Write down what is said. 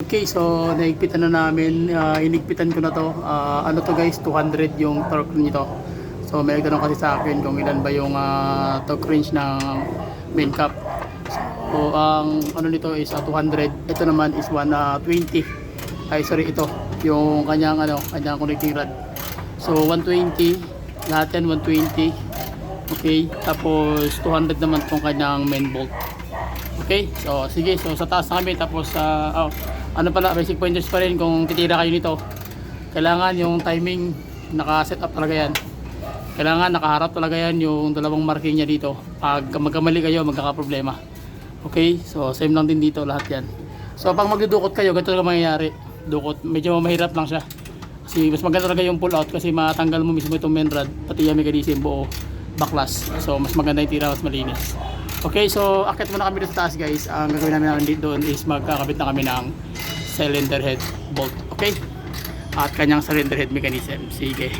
Okay, so naigpitan na namin, inigpitan ko na to. Ano to guys, 200 yung torque nito. So may nagtanong kasi sa akin kung ilan ba yung torque range ng main cap. So ang ano nito is 200. Ito naman is 120. Ay sorry, ito yung kanyang kanyang connecting rod. So 120, lahat yan 120. Okay, tapos 200 naman tong kanyang main bolt. Okay, so sige, so sa taas na kami. Tapos ano pala, basic pointers pa rin kung titira kayo nito. Kailangan yung timing naka-set up talaga yan. Kailangan nakaharap talaga yan yung dalawang marking niya dito. Pag magkamali kayo, magkakaproblema. Okay, so same lang din dito lahat yan. So pag magdudukot kayo, ganito talaga mangyayari. Dukot, medyo mahirap lang siya. Kasi mas maganda talaga yung pull out kasi matanggal mo mismo itong main rod, pati yung mechanism buo backlash. So mas maganda yung tira, mas malinis. Okay, so akit muna kami dito sa taas guys. Ang gagawin namin doon is magkakabit na kami ng cylinder head bolt. Okay? At kanyang cylinder head mechanism. Sige.